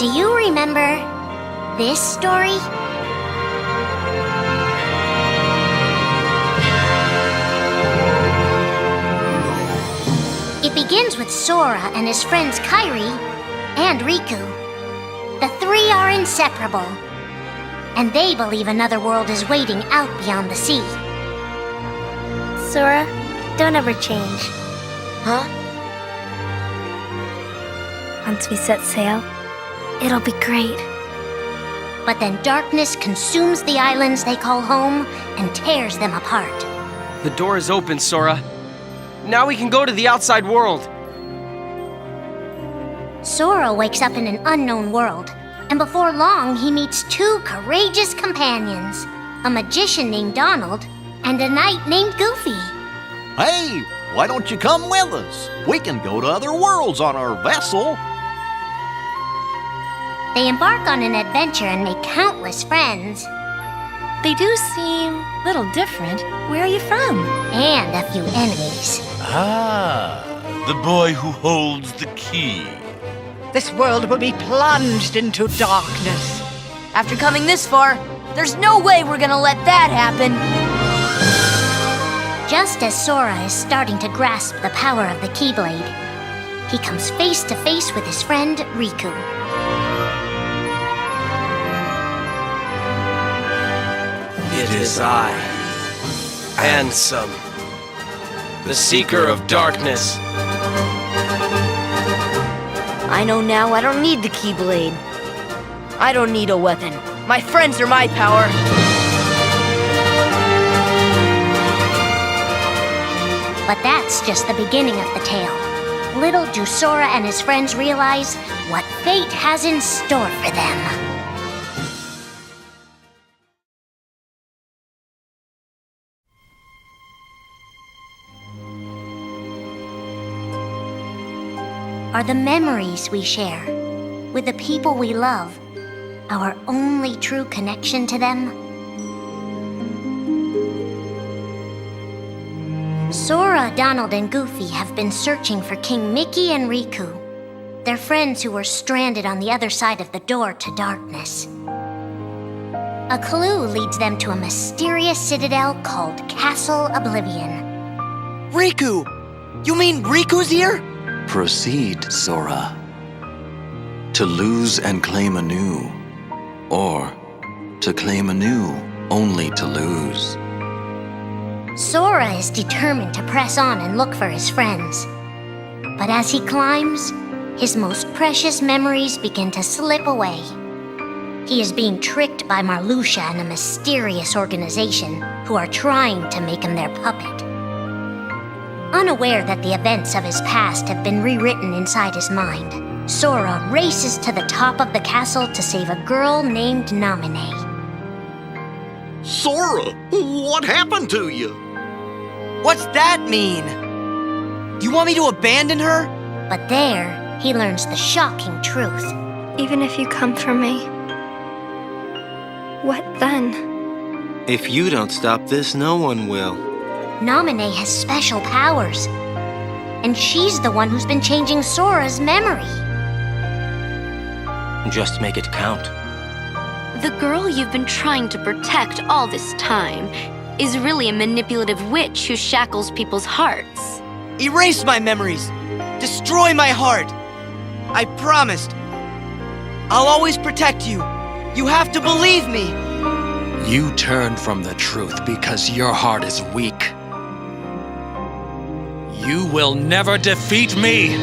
Do you remember this story? It begins with Sora and his friends Kairi and Riku. The three are inseparable, and they believe another world is waiting out beyond the sea. Sora, don't ever change. Huh? Once we set sail, it'll be great. But then darkness consumes the islands they call home and tears them apart. The door is open, Sora. Now we can go to the outside world. Sora wakes up in an unknown world, and before long he meets two courageous companions, a magician named Donald and a knight named Goofy. Hey, why don't you come with us? We can go to other worlds on our vessel. They embark on an adventure and make countless friends. They do seem a little different. Where are you from? And a few enemies. Ah, the boy who holds the key. This world will be plunged into darkness. After coming this far, there's no way we're gonna let that happen. Just as Sora is starting to grasp the power of the Keyblade, he comes face to face with his friend Riku. It is I, Ansem, the Seeker of Darkness. I know now I don't need the Keyblade. I don't need a weapon. My friends are my power. But that's just the beginning of the tale. Little do Sora and his friends realize what fate has in store for them. Are the memories we share with the people we love our only true connection to them? Sora, Donald, and Goofy have been searching for King Mickey and Riku, their friends who were stranded on the other side of the door to darkness. A clue leads them to a mysterious citadel called Castle Oblivion. Riku! You mean Riku's here? Proceed, Sora. To lose and claim anew, or to claim anew only to lose. Sora is determined to press on and look for his friends. But as he climbs, his most precious memories begin to slip away. He is being tricked by Marluxia and a mysterious organization who are trying to make him their puppet. Unaware that the events of his past have been rewritten inside his mind, Sora races to the top of the castle to save a girl named Naminé. Sora, what happened to you? What's that mean? You want me to abandon her? But there, he learns the shocking truth. Even if you come for me, what then? If you don't stop this, no one will. Naminé has special powers, and she's the one who's been changing Sora's memory. Just make it count. The girl you've been trying to protect all this time is really a manipulative witch who shackles people's hearts. Erase my memories. Destroy my heart. I promised. I'll always protect you. You have to believe me. You turn from the truth because your heart is weak. You will never defeat me!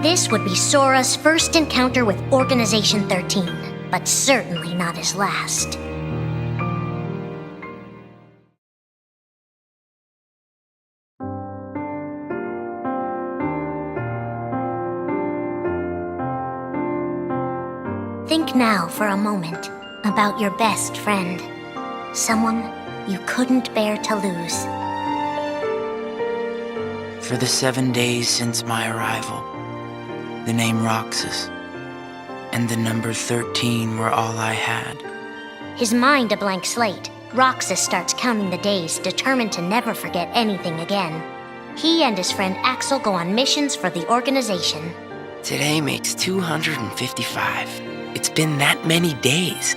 This would be Sora's first encounter with Organization 13, but certainly not his last. Think now for a moment about your best friend, someone you couldn't bear to lose. For the 7 days since my arrival, the name Roxas and the number 13 were all I had. His mind a blank slate, Roxas starts counting the days, determined to never forget anything again. he and his friend Axel go on missions for the organization. Today makes 255. It's been that many days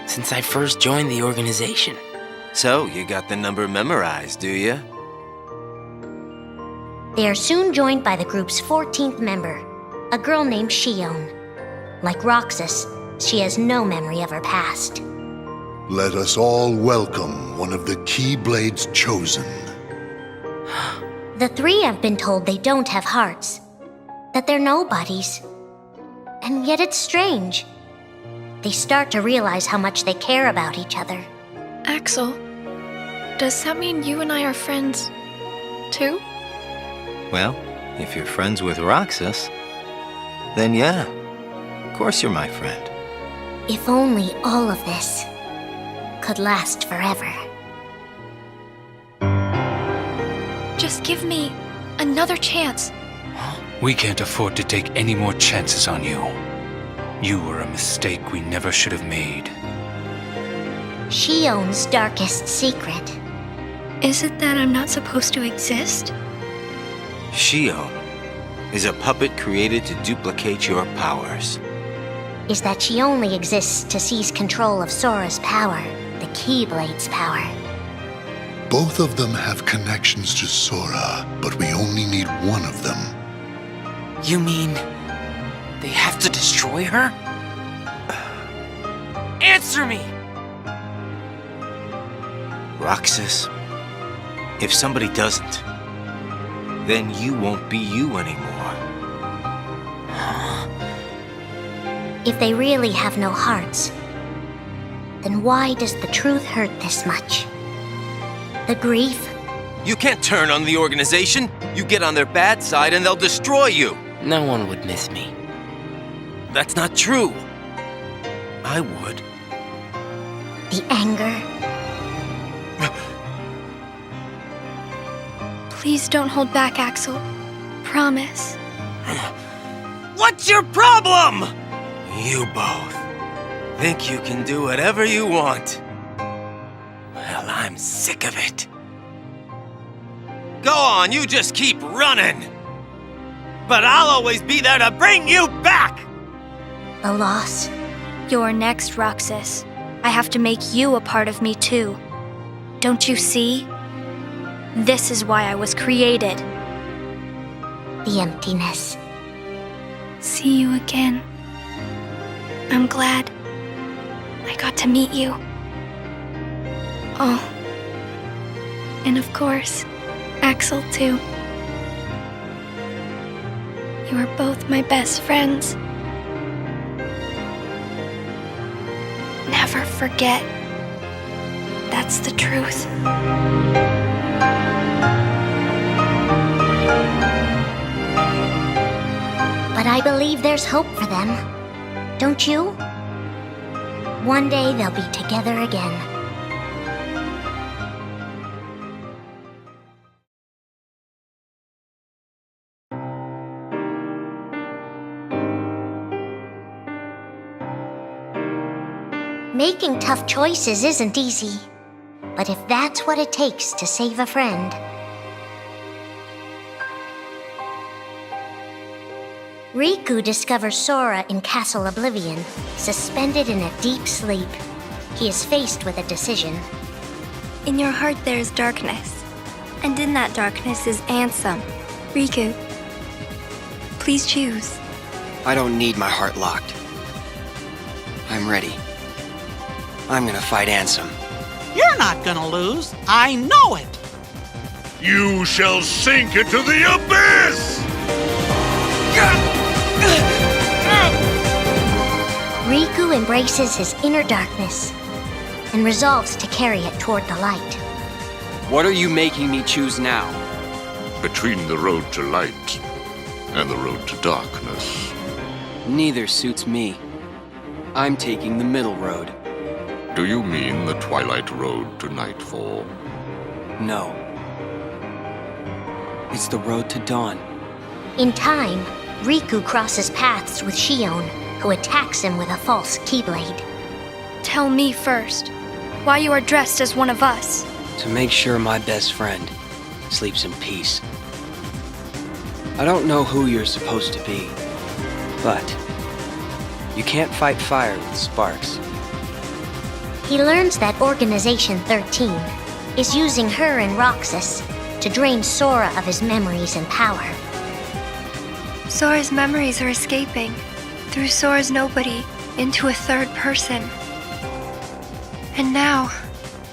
since I first joined the organization. So, you got the number memorized, do you? They are soon joined by the group's 14th member, a girl named Shion. Like Roxas, she has no memory of her past. Let us all welcome one of the Keyblades chosen. The three have been told they don't have hearts, that they're nobodies. And yet it's strange. They start to realize how much they care about each other. Axel, does that mean you and I are friends, too? Well, if you're friends with Roxas, then yeah, of course you're my friend. If only all of this could last forever. Just give me another chance. We can't afford to take any more chances on you. You were a mistake we never should have made. Shion's darkest secret. Is it that I'm not supposed to exist? Shion is a puppet created to duplicate your powers. Is that she only exists to seize control of Sora's power, the Keyblade's power. Both of them have connections to Sora, but we only need one of them. You mean they have to destroy her? Answer me! Roxas, if somebody doesn't, then you won't be you anymore. If they really have no hearts, then why does the truth hurt this much? The grief? You can't turn on the organization. You get on their bad side and they'll destroy you. No one would miss me. That's not true. I would. The anger? Please don't hold back, Axel. Promise. What's your problem? You both think you can do whatever you want. Well, I'm sick of it. Go on, you just keep running. But I'll always be there to bring you back! The loss? You're next, Roxas. I have to make you a part of me too. Don't you see? This is why I was created. The emptiness. See you again. I'm glad I got to meet you. Oh. And of course, Axel too. You are both my best friends. Never forget. That's the truth. But I believe there's hope for them. Don't you? One day they'll be together again. Making tough choices isn't easy, but if that's what it takes to save a friend... Riku discovers Sora in Castle Oblivion, suspended in a deep sleep. He is faced with a decision. In your heart there is darkness, and in that darkness is Ansem. Riku, please choose. I don't need my heart locked. I'm ready. I'm gonna fight Ansem. You're not gonna lose. I know it. You shall sink into the abyss! Riku embraces his inner darkness and resolves to carry it toward the light. What are you making me choose now? Between the road to light and the road to darkness. Neither suits me. I'm taking the middle road. Do you mean the Twilight Road to Nightfall? No. It's the road to dawn. In time, Riku crosses paths with Shion, who attacks him with a false Keyblade. Tell me first, why you are dressed as one of us. To make sure my best friend sleeps in peace. I don't know who you're supposed to be, but you can't fight fire with sparks. He learns that Organization 13 is using her and Roxas to drain Sora of his memories and power. Sora's memories are escaping through Sora's nobody into a third person. And now,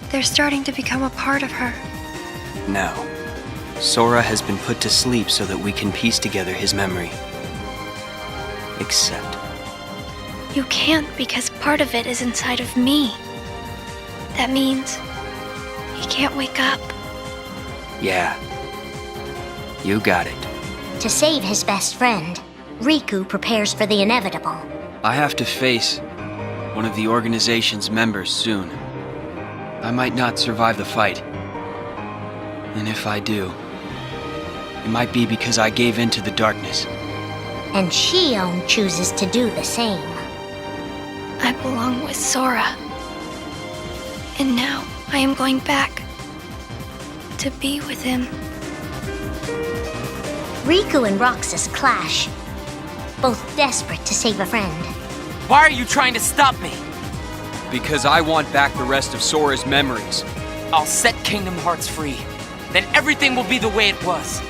they're starting to become a part of her. Now, Sora has been put to sleep so that we can piece together his memory. Except, You can't because part of it is inside of me. That means he can't wake up. yeah, you got it. To save his best friend, Riku prepares for the inevitable. I have to face one of the organization's members soon. I might not survive the fight. And if I do, it might be because I gave in to the darkness. And Shion chooses to do the same. I belong with Sora. And now I am going back to be with him. Riku and Roxas clash, both desperate to save a friend. Why are you trying to stop me? Because I want back the rest of Sora's memories. I'll set Kingdom Hearts free. Then everything will be the way it was.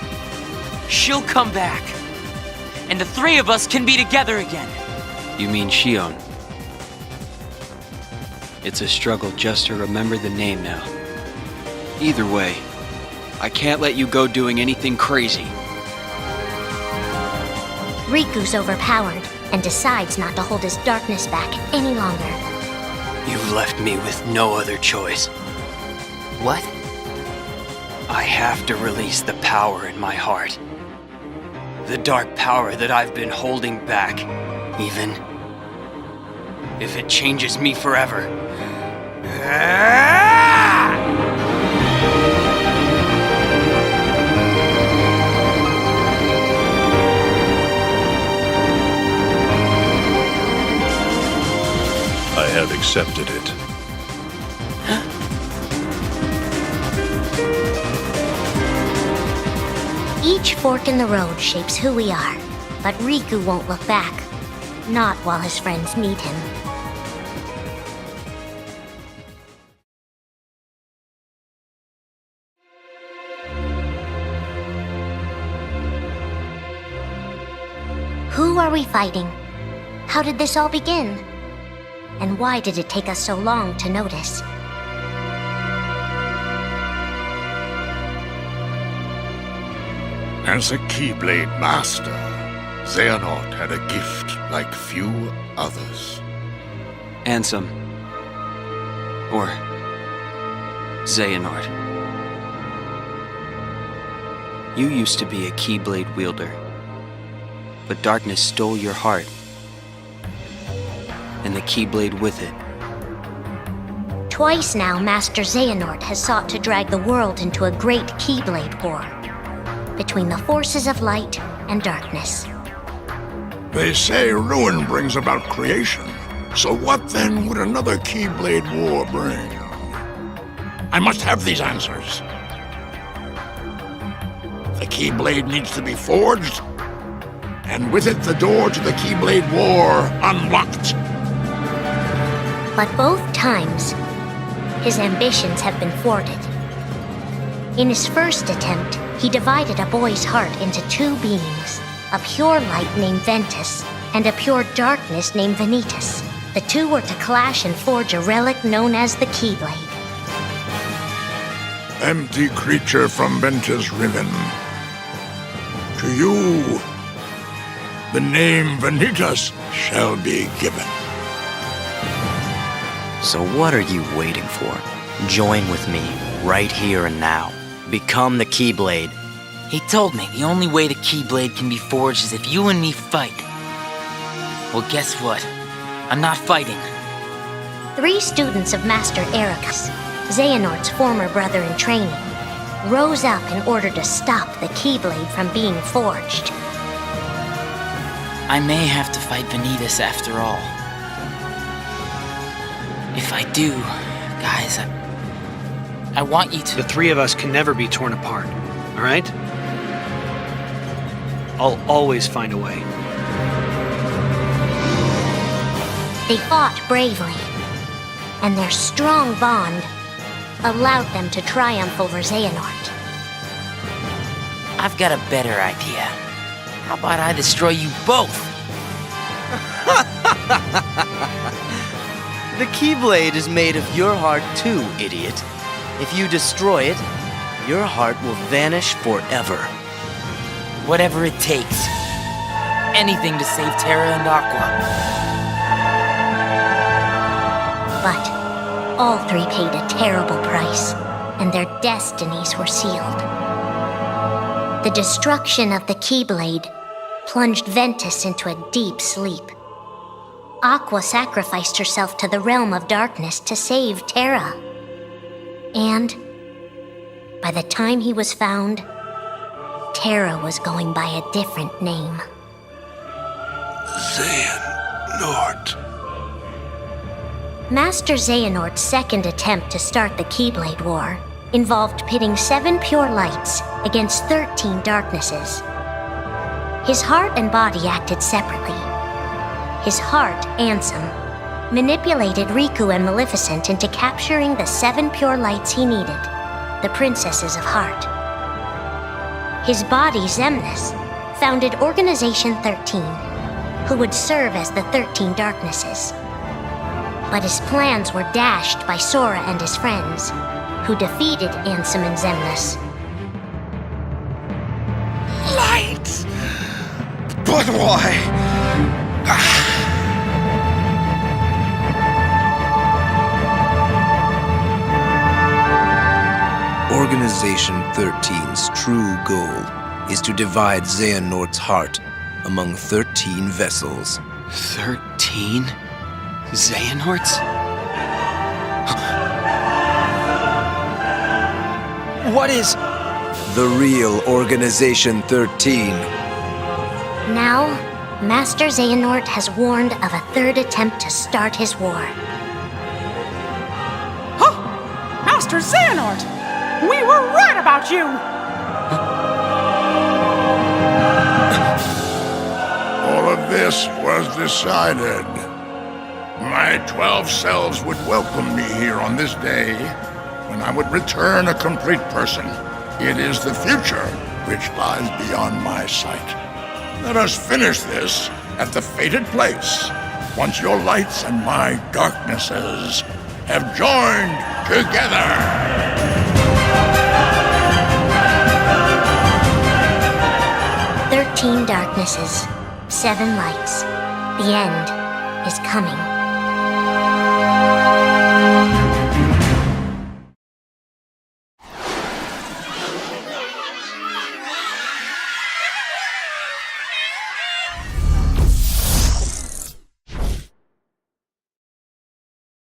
She'll come back. And the three of us can be together again. You mean Shion? It's a struggle just to remember the name now. Either way, I can't let you go doing anything crazy. Riku's overpowered and decides not to hold his darkness back any longer. You've left me with no other choice. What? I have to release the power in my heart. The dark power that I've been holding back, even if it changes me forever. I have accepted it. Each fork in the road shapes who we are, but Riku won't look back. Not while his friends need him. Who are we fighting? How did this all begin? And why did it take us so long to notice? As a Keyblade master, Xehanort had a gift like few others. Ansem. Or Xehanort. You used to be a Keyblade wielder, but darkness stole your heart, and the Keyblade with it. Twice now, Master Xehanort has sought to drag the world into a great Keyblade war between the forces of light and darkness. They say ruin brings about creation. So what then would another Keyblade war bring? I must have these answers. The Keyblade needs to be forged, and with it the door to the Keyblade war unlocked. But both times, his ambitions have been thwarted. In his first attempt, he divided a boy's heart into two beings, a pure light named Ventus and a pure darkness named Vanitas. The two were to clash and forge a relic known as the Keyblade. Empty creature from Ventus Riven. To you, the name Vanitas shall be given. So what are you waiting for? Join with me, right here and now. Become the Keyblade. He told me the only way the Keyblade can be forged is if you and me fight. Well, guess what? I'm not fighting. 3 students of Master Ericus, Xehanort's former brother in training, rose up in order to stop the Keyblade from being forged. I may have to fight Vanitas after all. If I do, guys, I want you to... The 3 of us can never be torn apart. all right? I'll always find a way. They fought bravely, and their strong bond allowed them to triumph over Xehanort. I've got a better idea. How about I destroy you both? The Keyblade is made of your heart too, idiot. If you destroy it, your heart will vanish forever. Whatever it takes. Anything to save Terra and Aqua. But all three paid a terrible price, and their destinies were sealed. The destruction of the Keyblade plunged Ventus into a deep sleep. Aqua sacrificed herself to the realm of darkness to save Terra. And by the time he was found, Terra was going by a different name. Xehanort. Master Xehanort's second attempt to start the Keyblade War involved pitting 7 pure lights against 13 darknesses. His heart and body acted separately. His heart, Ansem, manipulated Riku and Maleficent into capturing the 7 pure lights he needed, the Princesses of Heart. His body, Xemnas, founded Organization 13, who would serve as the 13 darknesses. But his plans were dashed by Sora and his friends, who defeated Ansem and Xemnas. Light! But why? Organization 13's true goal is to divide Xehanort's heart among 13 vessels. 13? Xehanorts? What is... The real Organization 13. Now, Master Xehanort has warned of a third attempt to start his war. Master Xehanort! We were right about you! All of this was decided. My 12 selves would welcome me here on this day, when I would return a complete person. It is the future which lies beyond my sight. Let us finish this at the fated place, once your lights and my darknesses have joined together. 13 darknesses, 7 lights. The end is coming.